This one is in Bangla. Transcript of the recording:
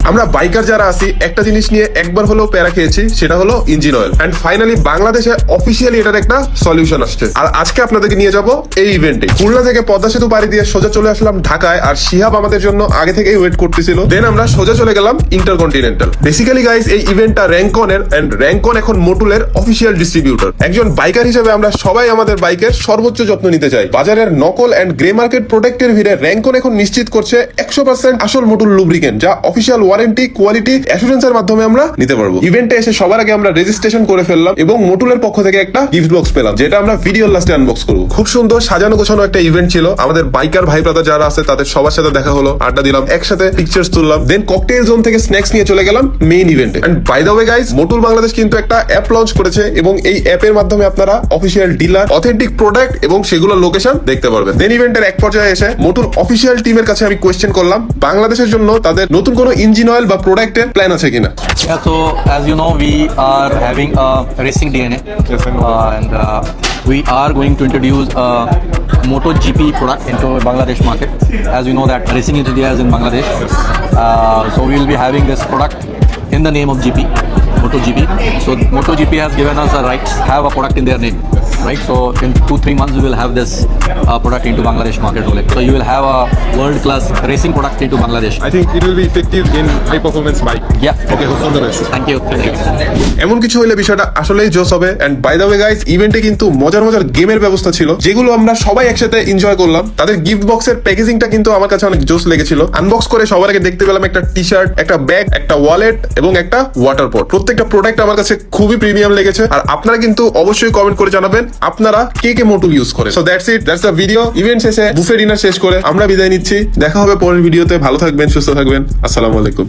আমরা বাইকার যারা আছি একটা জিনিস নিয়ে একবার হলেও প্যারা খেয়েছি, সেটা হলো ইঞ্জিন অয়েল। এন্ড ফাইনালি বাংলাদেশে অফিসিয়ালি এটার একটা সলিউশন আসছে। আর আজকে আপনাদেরকে নিয়ে যাব এই ইভেন্টে। খুলনা থেকে পদ্মা সেতু পাড়ি দিয়ে সোজা চলে আসলাম ঢাকায়, আর শিহাব আমাদের জন্য আগে থেকেই ওয়েট করতেছিল। দেন আমরা সোজা চলে গেলাম ইন্টারকন্টিনেন্টাল। বেসিক্যালি গাইস এই ইভেন্টটা র্যাঙ্কনের, এন্ড র্যাঙ্কন এখন মোটুলের অফিসিয়াল ডিস্ট্রিবিউটর। একজন বাইকার হিসেবে আমরা সবাই আমাদের বাইকের সর্বোচ্চ যত্ন নিতে চাই। বাজারের নকল এন্ড গ্রে মার্কেট প্রোডাক্টের ভিড়ে র্যাঙ্কন এখন নিশ্চিত করছে 100% আসল মোটুল লুব্রিকেন্ট, যা অফিসিয়াল ওয়ারেন্টি, কোয়ালিটি, অ্যাসুরেন্সের মাধ্যমে আমরা নিতে পারবো। ইভেন্টে এসে সবার আগে আমরা রেজিস্ট্রেশন করে ফেললাম এবং মোটুলের পক্ষ থেকে একটা গিফট বক্স পেলাম, যেটা আমরা ভিডিওর লাস্টে আনবক্স করবো। খুব সুন্দর সাজানো গোছানো একটা ইভেন্ট ছিল। আমাদের বাইকার ভাই ব্রাদার যারা আছে তাদের সবার সাথে দেখা হলো, আড্ডা দিলাম, একসাথে পিকচার্স তুললাম। দেন ককটেল জোন থেকে স্ন্যাক্স নিয়ে চলে গেলাম মেইন ইভেন্টে। And by the way guys, Motul Bangladesh কিন্তু একটা অ্যাপ লঞ্চ করেছে এবং এই অ্যাপের মাধ্যমে আপনারা অফিসিয়াল ডিলার, অথেন্টিক প্রোডাক্ট এবং সেগুলোর লোকেশন দেখতে পারবেন। দেন ইভেন্টের এক পর্যায়ে এসে মোটুল অফিসিয়াল টিমের কাছে আমি কোয়েশ্চেন করলাম বাংলাদেশের জন্য তাদের নতুন কোনো ইঞ্জিন অয়েল বা প্রোডাক্টের প্ল্যান আছে কিনা। Yeah, so as you know, we are having a racing DNA, and we are going to introduce a MotoGP product into Bangladesh market. As you know that racing in India is in Bangladesh, so we will be having this product in the name of GP, MotoGP. So MotoGP has given us a right to have a product in their name, right? So in 2-3 months we will have this product into Bangladesh market only. So you will have a world-class racing product into Bangladesh. I think it will be effective in high performance bike. Yeah. Okay, hope for the best. Thank you. এমন কিছু হলে বিষয়টা আসলেই জোস হবে। And by the way guys, ইভেন্টে কিন্তু মজার মজার গেমের ব্যবস্থা ছিল, যেগুলো আমরা সবাই একসাথে এনজয় করলাম। তাদের গিফট বক্সের প্যাকেজিংটা কিন্তু আমার কাছে অনেক জোস লেগেছিল। আনবক্স করে সবার আগে দেখতে পেলাম একটা টি শার্ট, একটা ব্যাগ, একটা ওয়ালেট এবং একটা ওয়াটার পট। প্রত্যেকটা প্রোডাক্ট আমার কাছে খুবই প্রিমিয়াম লেগেছে। আর আপনারা কিন্তু অবশ্যই কমেন্ট করে জানাবেন আপনারা কে কে মোটুল ইউজ করেন। So that's it, that's the video. Event শেষে বুফে ডিনার শেষ করে আমরা বিদায় নিচ্ছি। দেখা হবে পরের ভিডিওতে। ভালো থাকবেন, সুস্থ থাকবেন। আসসালামু আলাইকুম।